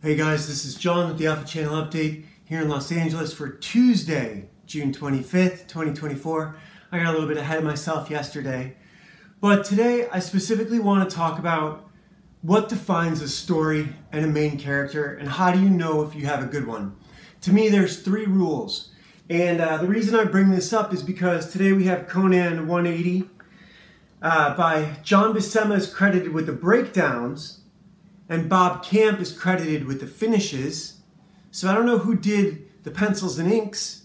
Hey guys, this is John with the Alpha Channel Update here in Los Angeles for Tuesday, June 25th, 2024. I got a little bit ahead of myself yesterday, but today I specifically want to talk about what defines a story and a main character and how do you know if you have a good one. To me, there's three rules, and the reason I bring this up is because today we have Conan 180 by John Buscema is credited with the breakdowns, and Bob Camp is credited with the finishes. So I don't know who did the pencils and inks,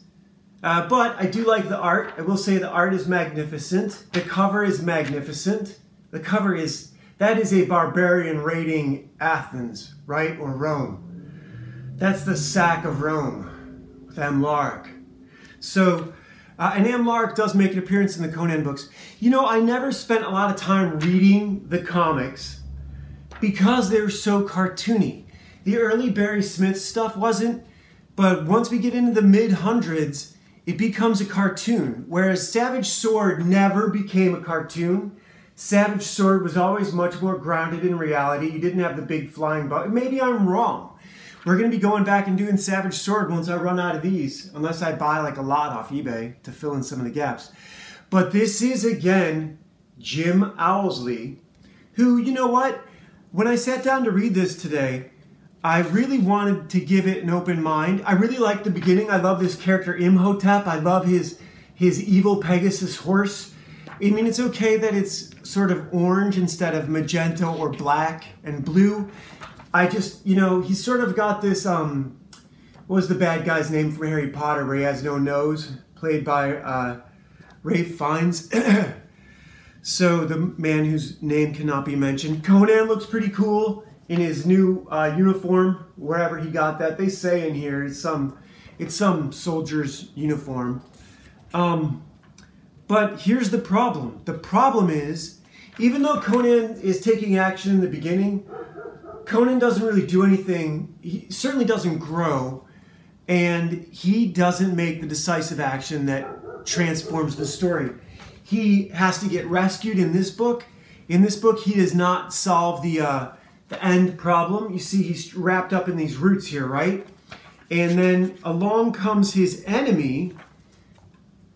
but I do like the art. I will say the art is magnificent. The cover is magnificent. The cover is, that is a barbarian raiding Athens, right? Or Rome. That's the sack of Rome with Amlark. So, and Amlark does make an appearance in the Conan books. You know, I never spent a lot of time reading the comics because they were so cartoony. The early Barry Smith stuff wasn't, but once we get into the mid-hundreds, it becomes a cartoon. Whereas Savage Sword never became a cartoon. Savage Sword was always much more grounded in reality. You didn't have the big flying bug. Maybe I'm wrong. We're going to be going back and doing Savage Sword once I run out of these, unless I buy like a lot off eBay to fill in some of the gaps. But this is, again, Jim Owsley, who, you know what? When I sat down to read this today, I really wanted to give it an open mind. I really like the beginning. I love this character Imhotep. I love his evil Pegasus horse. I mean, it's okay that it's sort of orange instead of magenta or black and blue. I just, you know, he's sort of got this, what was the bad guy's name from Harry Potter where he has no nose, played by Ralph Fiennes. So the man whose name cannot be mentioned. Conan looks pretty cool in his new uniform, wherever he got that. They say in here it's some soldier's uniform. But here's the problem. The problem is, even though Conan is taking action in the beginning, Conan doesn't really do anything. He certainly doesn't grow, and he doesn't make the decisive action that transforms the story. He has to get rescued in this book. In this book, he does not solve the end problem. You see, he's wrapped up in these roots here, right? And then along comes his enemy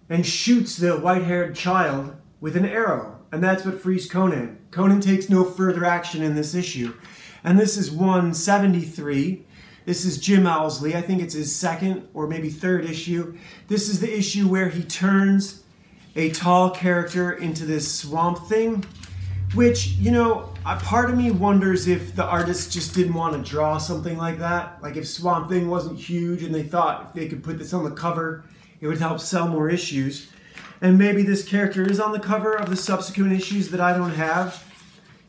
and shoots the white-haired child with an arrow. And that's what frees Conan. Conan takes no further action in this issue. And this is 173. This is Jim Owsley. I think it's his second or maybe third issue. This is the issue where he turns a tall character into this swamp thing, which, you know, a part of me wonders if the artist just didn't want to draw something like that. Like if Swamp Thing wasn't huge and they thought if they could put this on the cover, it would help sell more issues. And maybe this character is on the cover of the subsequent issues that I don't have.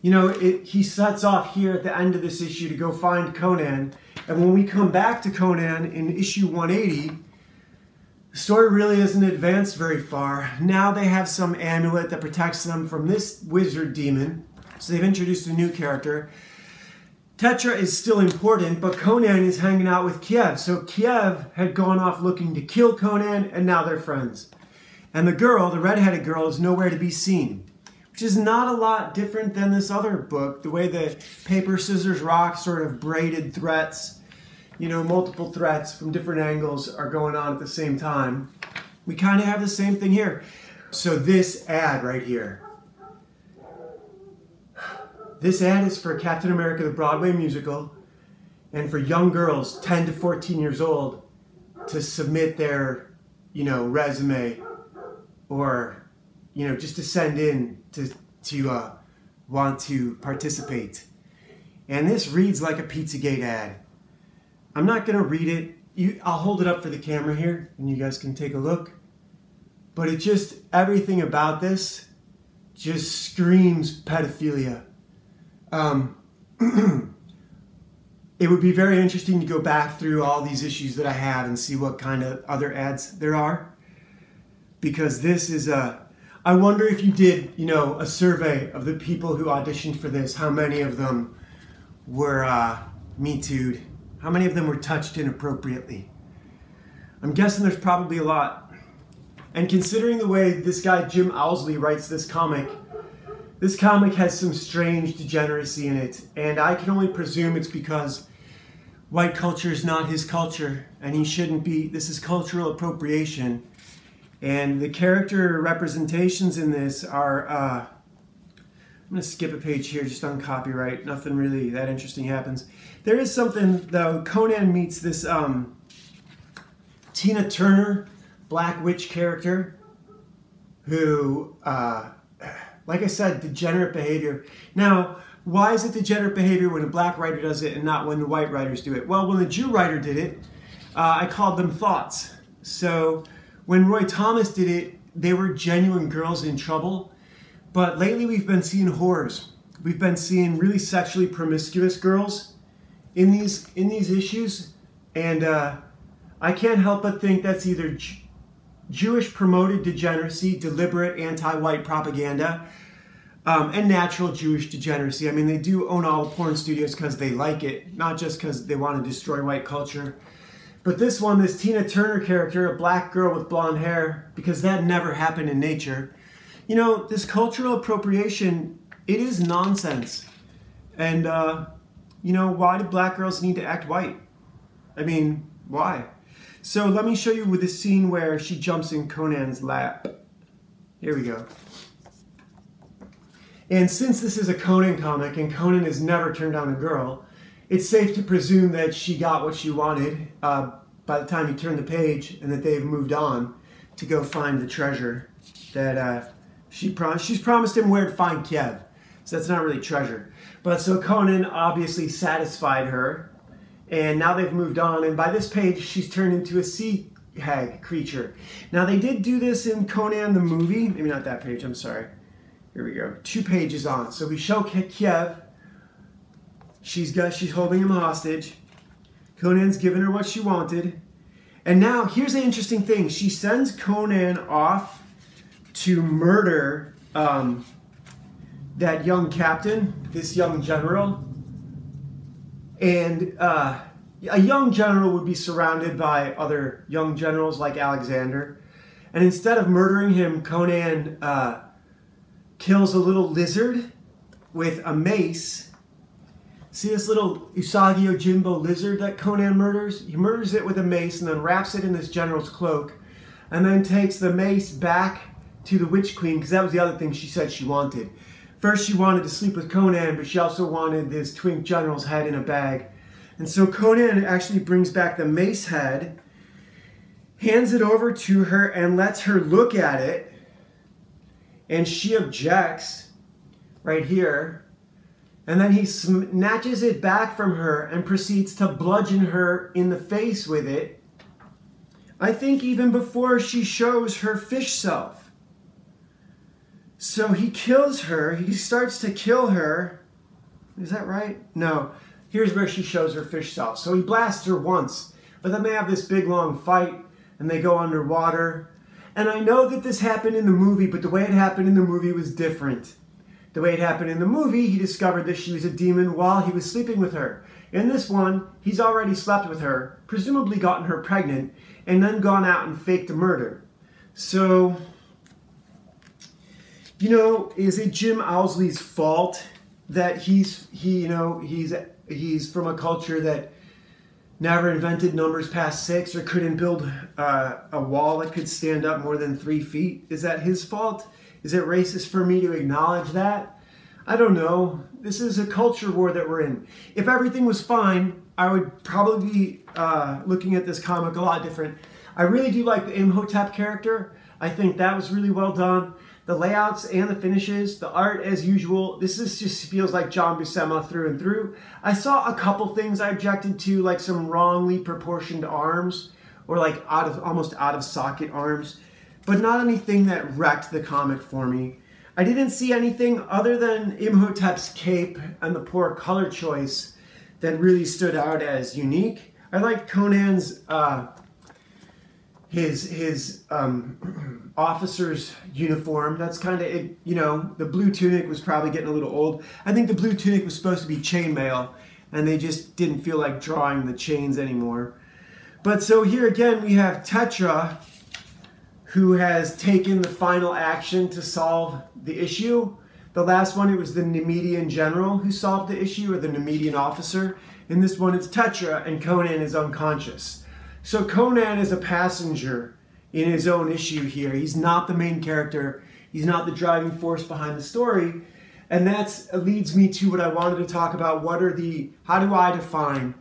You know, he sets off here at the end of this issue to go find Conan. And when we come back to Conan in issue 180, the story really isn't advanced very far. Now they have some amulet that protects them from this wizard demon. So they've introduced a new character. Tetra is still important, but Conan is hanging out with Kiev. So Kiev had gone off looking to kill Conan, and now they're friends. And the girl, the redheaded girl, is nowhere to be seen, which is not a lot different than this other book. The way the paper, scissors, rock sort of braided threats, you know, multiple threats from different angles are going on at the same time. We kind of have the same thing here. So this ad right here. This ad is for Captain America, the Broadway musical, and for young girls 10 to 14 years old to submit their, you know, resume or, you know, just to send in to want to participate. And this reads like a Pizzagate ad. I'm not going to read it. I'll hold it up for the camera here and you guys can take a look. But it just, everything about this just screams pedophilia. It would be very interesting to go back through all these issues that I have and see what kind of other ads there are. Because this is I wonder if you did, you know, a survey of the people who auditioned for this, how many of them were Me Too'd. How many of them were touched inappropriately? I'm guessing there's probably a lot. And considering the way this guy Jim Owsley writes this comic has some strange degeneracy in it. And I can only presume it's because white culture is not his culture, and he shouldn't be. This is cultural appropriation. And the character representations in this are, I'm going to skip a page here just on copyright. Nothing really that interesting happens. There is something, though. Conan meets this Tina Turner, Black Witch character, who, like I said, degenerate behavior. Now, why is it degenerate behavior when a black writer does it and not when the white writers do it? Well, when the Jew writer did it, I called them thoughts. So when Roy Thomas did it, they were genuine girls in trouble. But lately we've been seeing whores. We've been seeing really sexually promiscuous girls in these issues. And I can't help but think that's either Jewish promoted degeneracy, deliberate anti-white propaganda, and natural Jewish degeneracy. I mean, they do own all the porn studios because they like it, not just because they want to destroy white culture. But this one, this Tina Turner character, a black girl with blonde hair, because that never happened in nature. You know, this cultural appropriation, it is nonsense. And, you know, why do black girls need to act white? I mean, why? So let me show you with this scene where she jumps in Conan's lap. Here we go. And since this is a Conan comic and Conan has never turned down a girl, it's safe to presume that she got what she wanted by the time you turn the page, and that they've moved on to go find the treasure that she's promised him where to find Kiev. So that's not really treasure. But so Conan obviously satisfied her, and now they've moved on, and by this page she's turned into a sea hag creature. Now they did do this in Conan the movie, maybe not that page, I'm sorry. Here we go, 2 pages on. So we show Kiev. She's holding him hostage. Conan's given her what she wanted. And now, here's the interesting thing. She sends Conan off to murder that young captain, this young general. And a young general would be surrounded by other young generals like Alexander. And instead of murdering him, Conan kills a little lizard with a mace. See this little Usagi Yojimbo lizard that Conan murders? He murders it with a mace and then wraps it in this general's cloak, and then takes the mace back to the Witch Queen, because that was the other thing she said she wanted. First she wanted to sleep with Conan, but she also wanted this twink general's head in a bag. And so Conan actually brings back the mace head, hands it over to her, and lets her look at it. And she objects right here. And then he snatches it back from her and proceeds to bludgeon her in the face with it. I think even before she shows her fish self. So he kills her. He starts to kill her. Is that right? No. Here's where she shows her fish self. So he blasts her once. But then they have this big long fight. And they go underwater. And I know that this happened in the movie, but the way it happened in the movie was different. The way it happened in the movie, he discovered that she was a demon while he was sleeping with her. In this one, he's already slept with her, presumably gotten her pregnant, and then gone out and faked a murder. So, you know, is it Jim Owsley's fault that he's from a culture that never invented numbers past 6 or couldn't build a wall that could stand up more than 3 feet? Is that his fault? Is it racist for me to acknowledge that? I don't know. This is a culture war that we're in. If everything was fine, I would probably be looking at this comic a lot different. I really do like the Imhotep character. I think that was really well done. The layouts and the finishes, the art as usual. This just feels like John Buscema through and through. I saw a couple things I objected to, like some wrongly proportioned arms, or like almost out of socket arms, but not anything that wrecked the comic for me. I didn't see anything other than Imhotep's cape and the poor color choice that really stood out as unique. I liked Conan's his officer's uniform. That's kind of it, you know. The blue tunic was probably getting a little old. I think the blue tunic was supposed to be chainmail, and they just didn't feel like drawing the chains anymore. But so here again we have Tetra, who has taken the final action to solve the issue. The last one, it was the Nemedian general who solved the issue, or the Nemedian officer. In this one, it's Tetra, and Conan is unconscious. So Conan is a passenger in his own issue here. He's not the main character. He's not the driving force behind the story. And that leads me to what I wanted to talk about. How do I define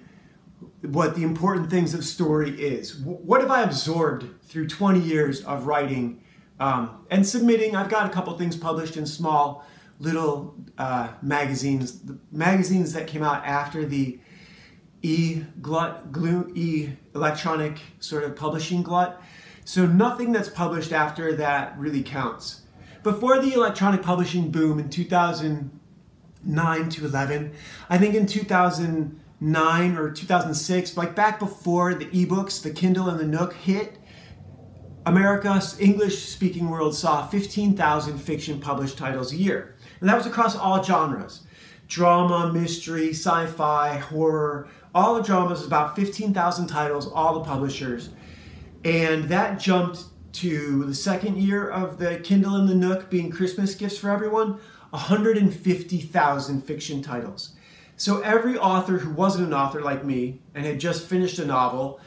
what the important things of story is? What have I absorbed through 20 years of writing and submitting? I've got a couple things published in small little magazines, the magazines that came out after the electronic sort of publishing glut. So nothing that's published after that really counts. Before the electronic publishing boom in 2009 to 11, I think in 2009 or 2006, like back before the ebooks, the Kindle and the Nook hit, America's English-speaking world saw 15,000 fiction published titles a year. And that was across all genres. Drama, mystery, sci-fi, horror, all the dramas, about 15,000 titles, all the publishers. And that jumped to the second year of the Kindle and the Nook being Christmas gifts for everyone, 150,000 fiction titles. So every author who wasn't an author like me and had just finished a novel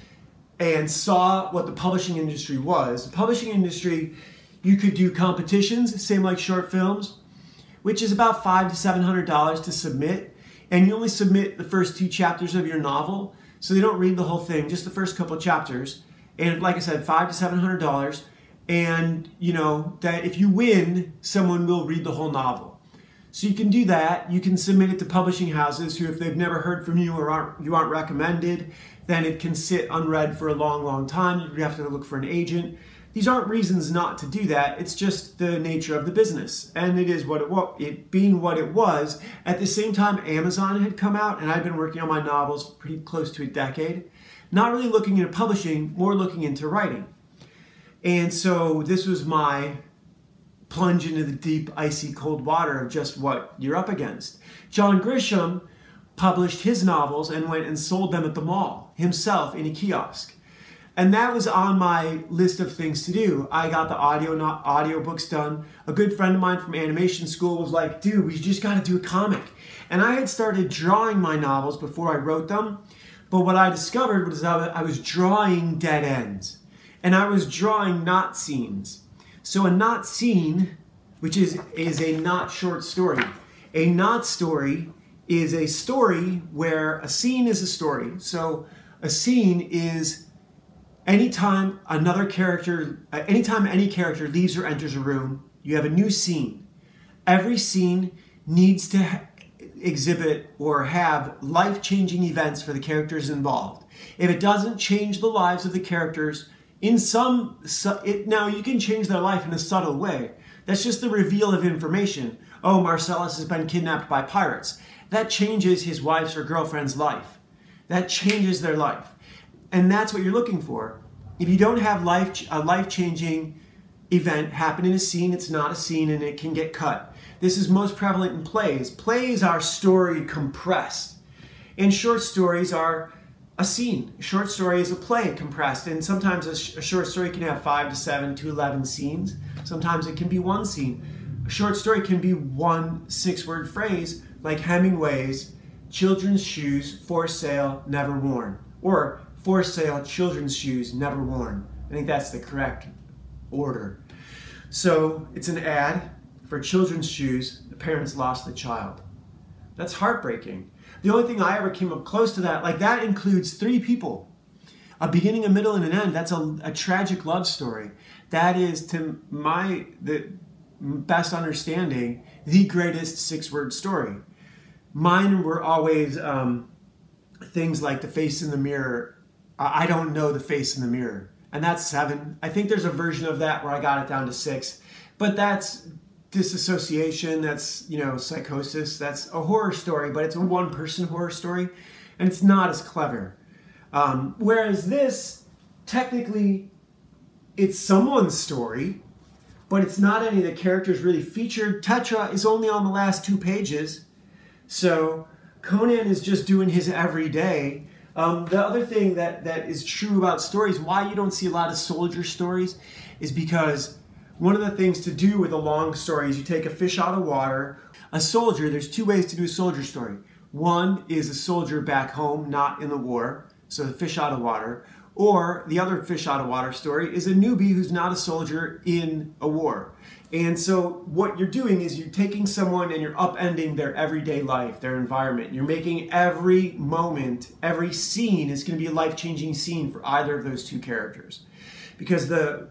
and saw what the publishing industry was, the publishing industry, you could do competitions, same like short films, which is about $500 to $700 to submit. And you only submit the first 2 chapters of your novel, so they don't read the whole thing, just the first couple chapters. And like I said, $500 to $700. And you know that if you win, someone will read the whole novel. So you can do that. You can submit it to publishing houses who, if they've never heard from you or you aren't recommended, then it can sit unread for a long, long time. You have to look for an agent. These aren't reasons not to do that. It's just the nature of the business. And it is it being what it was. At the same time, Amazon had come out, and I've been working on my novels pretty close to a decade. Not really looking into publishing, more looking into writing. And so this was my plunge into the deep, icy, cold water of just what you're up against. John Grisham published his novels and went and sold them at the mall himself in a kiosk. And that was on my list of things to do. I got the audiobooks done. A good friend of mine from animation school was like, dude, we just got to do a comic. And I had started drawing my novels before I wrote them. But what I discovered was I was drawing dead ends. And I was drawing not scenes. So a not scene, which is a not short story. A not story is a story where a scene is a story. So a scene is anytime any character leaves or enters a room, you have a new scene. Every scene needs to exhibit or have life-changing events for the characters involved. If it doesn't change the lives of the characters, now you can change their life in a subtle way. That's just the reveal of information. Oh, Marcellus has been kidnapped by pirates. That changes his wife's or girlfriend's life. That changes their life. And that's what you're looking for. If you don't have a life-changing event happen in a scene, it's not a scene and it can get cut. This is most prevalent in plays. Plays are story compressed. And short stories are a scene. A short story is a play compressed. And sometimes a short story can have 5 to 7 to 11 scenes. Sometimes it can be one scene. A short story can be one 6-word phrase, like Hemingway's children's shoes for sale, never worn. Or for sale, children's shoes, never worn. I think that's the correct order. So it's an ad for children's shoes. The parents lost the child. That's heartbreaking. The only thing I ever came up close to that, like that includes 3 people. A beginning, a middle, and an end. That's a tragic love story. That is, to the best understanding, the greatest 6-word story. Mine were always things like The Face in the Mirror. I don't know the face in the mirror. And that's 7. I think there's a version of that where I got it down to 6. But that's disassociation, that's, psychosis. That's a horror story, but it's a one-person horror story. And it's not as clever. Whereas this, technically, it's someone's story, but it's not any of the characters really featured. Tetra is only on the last 2 pages. So Conan is just doing his everyday. The other thing that is true about stories, why you don't see a lot of soldier stories, is because One of the things to do with a long story is you take a fish out of water. A soldier, there's two ways to do a soldier story. One is a soldier back home, not in the war, so the fish out of water. Or the other fish out of water story is a newbie who's not a soldier in a war. And so what you're doing is you're taking someone and you're upending their everyday life, their environment. You're making every moment, every scene is going to be a life-changing scene for either of those two characters. Because the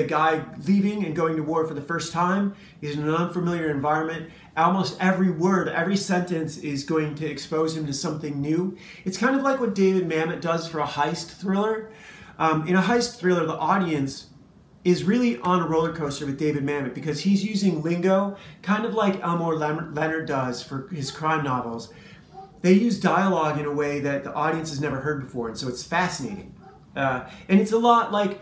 guy leaving and going to war for the first time is in an unfamiliar environment. Almost every word, every sentence is going to expose him to something new. It's kind of like what David Mamet does for a heist thriller. In a heist thriller, the audience is really on a roller coaster with David Mamet because he's using lingo, kind of like Elmore Leonard does for his crime novels. They use dialogue in a way that the audience has never heard before, and so it's fascinating. And it's a lot like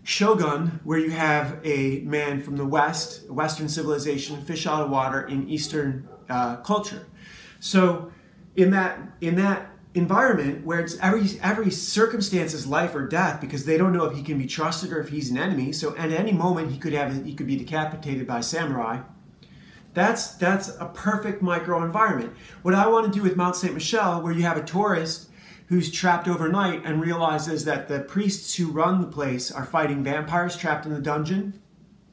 Shogun, where you have a man from the West, Western civilization, fish out of water in Eastern culture. So in that environment where it's every circumstance is life or death because they don't know if he can be trusted or if he's an enemy. So at any moment he could be decapitated by samurai. That's a perfect micro environment. What I want to do with Mount St. Michel, where you have a tourist who's trapped overnight and realizes that the priests who run the place are fighting vampires trapped in the dungeon.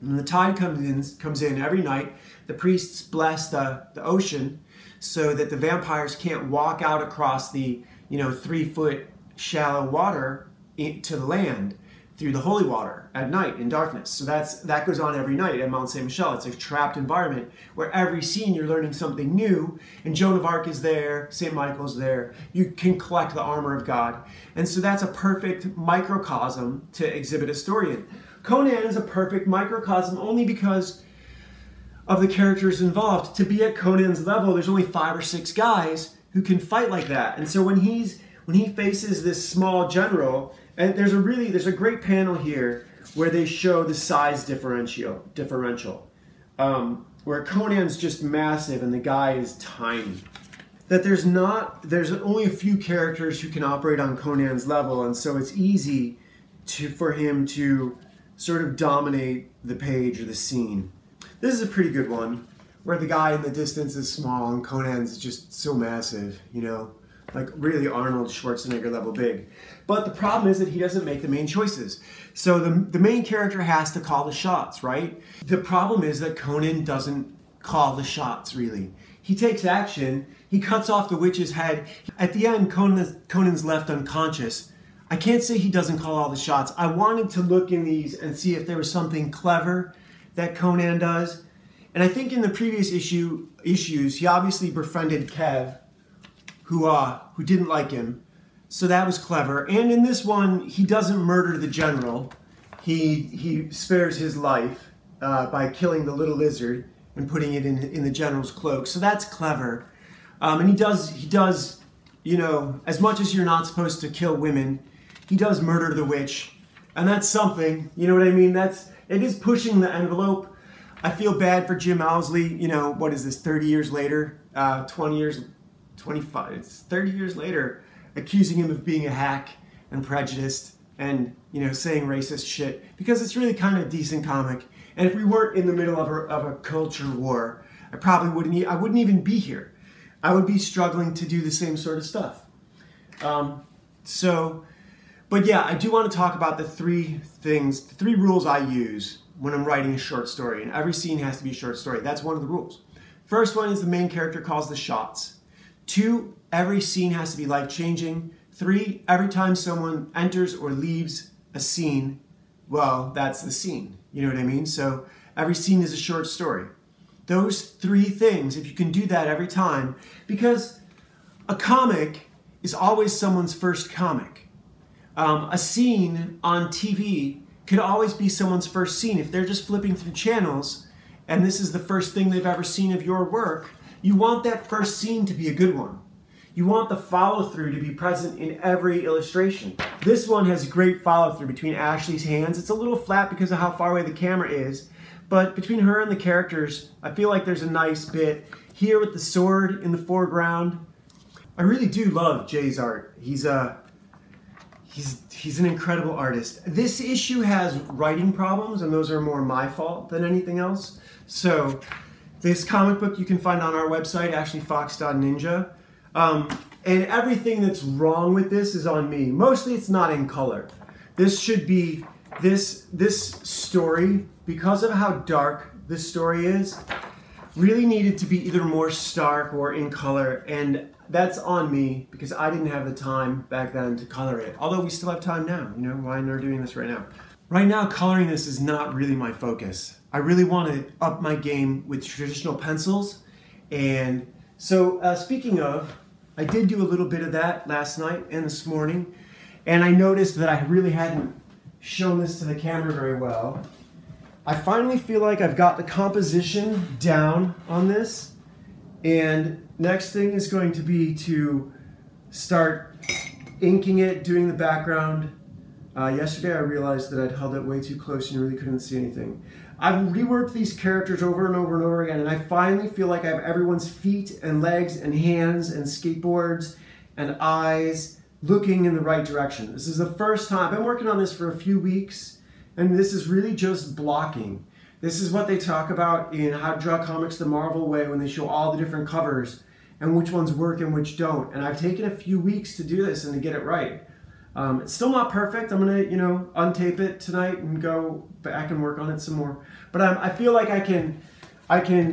And the tide comes in every night. The priests bless the ocean so that the vampires can't walk out across the 3-foot shallow water to the land through the holy water at night in darkness. So that goes on every night at Mount St. Michel. It's a trapped environment where every scene you're learning something new, and Joan of Arc is there, St. Michael's there, you can collect the armor of God. And so that's a perfect microcosm to exhibit a story in. Conan is a perfect microcosm only because of the characters involved. To be at Conan's level, there's only 5 or 6 guys who can fight like that. And so when he faces this small general, and there's a great panel here where they show the size differential, where Conan's just massive and the guy is tiny. That there's only a few characters who can operate on Conan's level, and so it's easy for him to sort of dominate the page or the scene. This is a pretty good one, where the guy in the distance is small and Conan's just so massive, like really Arnold Schwarzenegger level big. But the problem is that he doesn't make the main choices. So the main character has to call the shots, right? The problem is that Conan doesn't call the shots, really. He takes action, he cuts off the witch's head. At the end, Conan's left unconscious. I can't say he doesn't call all the shots. I wanted to look in these and see if there was something clever that Conan does. And I think in the previous issues, he obviously befriended Kev, who didn't like him. So that was clever. And in this one, he doesn't murder the general. He spares his life by killing the little lizard and putting it in the general's cloak. So that's clever. And he does, as much as you're not supposed to kill women, he does murder the witch. And that's something, you know what I mean? It is pushing the envelope. I feel bad for Jim Owsley, what is this, 30 years later, 20 years, 25, it's 30 years later, accusing him of being a hack and prejudiced and, saying racist shit, because it's really kind of a decent comic. And if we weren't in the middle of a culture war, I wouldn't even be here. I would be struggling to do the same sort of stuff. But yeah, I do want to talk about the 3 rules I use when I'm writing a short story, and every scene has to be a short story. That's one of the rules. First one is the main character calls the shots. 2, every scene has to be life-changing. 3, every time someone enters or leaves a scene, well, that's the scene. You know what I mean? So every scene is a short story. Those 3 things, if you can do that every time, because a comic is always someone's first comic. A scene on TV could always be someone's first scene. If they're just flipping through channels and this is the first thing they've ever seen of your work, you want that first scene to be a good one. You want the follow-through to be present in every illustration. This one has great follow-through between Ashley's hands. It's a little flat because of how far away the camera is, but between her and the characters, I feel like there's a nice bit. Here with the sword in the foreground, I really do love Jay's art. he's an incredible artist. This issue has writing problems, and those are more my fault than anything else. So this comic book you can find on our website, AC.56. And everything that's wrong with this is on me. Mostly it's not in color. This should be, this story, because of how dark this story is, really needed to be either more stark or in color, and that's on me because I didn't have the time back then to color it. Although we still have time now, you know, why they're doing this right now. Right now, coloring this is not really my focus. I really want to up my game with traditional pencils. And so speaking of, I did do a little bit of that last night and this morning, and I noticed that I really hadn't shown this to the camera very well. I finally feel like I've got the composition down on this, and next thing is going to be to start inking it, doing the background. Yesterday I realized that I'd held it way too close and you really couldn't see anything. I've reworked these characters over and over and over again, and I finally feel like I have everyone's feet and legs and hands and skateboards and eyes looking in the right direction. This is the first time. I've been working on this for a few weeks, and this is really just blocking. This is what they talk about in How to Draw Comics the Marvel Way when they show all the different covers and which ones work and which don't. And I've taken a few weeks to do this and to get it right. It's still not perfect. I'm gonna, untape it tonight and go back and work on it some more. But I feel like I can,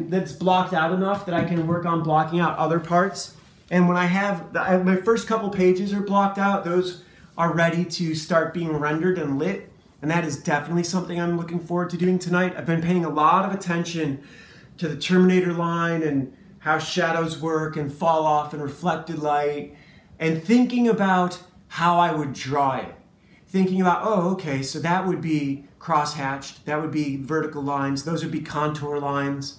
that's blocked out enough that I can work on blocking out other parts. And when I have, my first couple pages are blocked out, those are ready to start being rendered and lit. And that is definitely something I'm looking forward to doing tonight. I've been paying a lot of attention to the Terminator line and how shadows work and fall off and reflected light, and thinking about how I would draw it. Thinking about, oh, okay, so that would be cross-hatched, that would be vertical lines, those would be contour lines.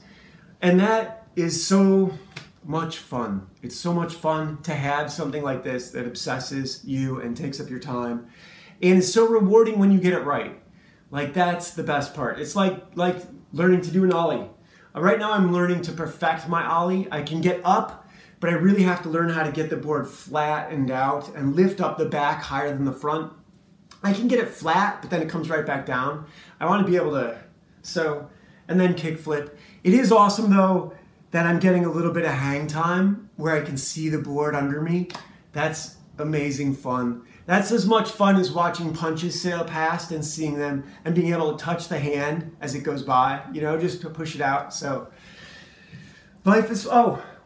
And that is so much fun. It's so much fun to have something like this that obsesses you and takes up your time. And it's so rewarding when you get it right. Like, that's the best part. It's like learning to do an ollie. Right now I'm learning to perfect my ollie. I can get up, but I really have to learn how to get the board flattened out and lift up the back higher than the front. I can get it flat, but then it comes right back down. I want to be able to, and then kick flip. It is awesome though that I'm getting a little bit of hang time where I can see the board under me. That's amazing fun. That's as much fun as watching punches sail past and seeing them and being able to touch the hand as it goes by, just to push it out. So life is,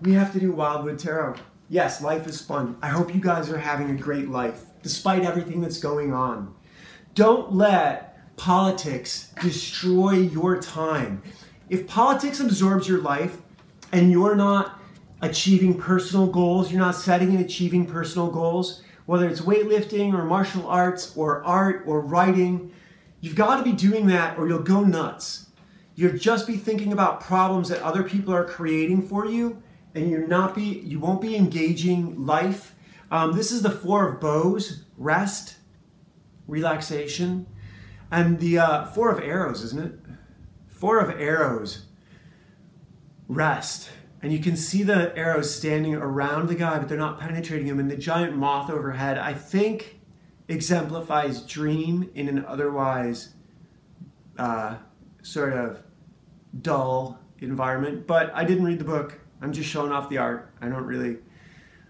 we have to do Wildwood Tarot. Yes, life is fun. I hope you guys are having a great life, despite everything that's going on. Don't let politics destroy your time. If politics absorbs your life and you're not achieving personal goals, you're not setting and achieving personal goals, whether it's weightlifting or martial arts or art or writing, you've got to be doing that or you'll go nuts. You'll just be thinking about problems that other people are creating for you, and you won't be engaging life. This is the Four of Bows, rest, relaxation, and the Four of Arrows, isn't it? Four of Arrows, rest. And you can see the arrows standing around the guy, but they're not penetrating him. And the giant moth overhead, I think, exemplifies dream in an otherwise sort of dull environment. But I didn't read the book. I'm just showing off the art. I'm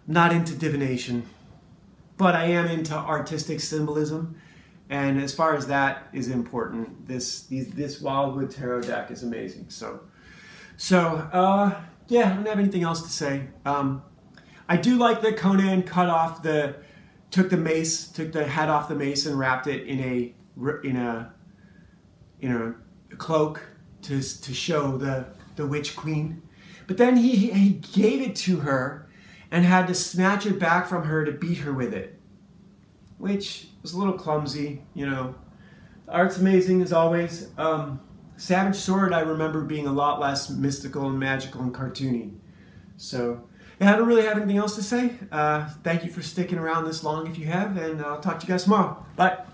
not into divination, but I am into artistic symbolism. And as far as that is important, this Wildwood Tarot deck is amazing. Yeah, I don't have anything else to say. I do like that Conan took the head off the mace and wrapped it in a cloak to show the witch queen. But then he gave it to her and had to snatch it back from her to beat her with it, which was a little clumsy, The art's amazing as always. Savage Sword, I remember being a lot less mystical and magical and cartoony. So, yeah, I don't really have anything else to say. Thank you for sticking around this long if you have, and I'll talk to you guys tomorrow. Bye.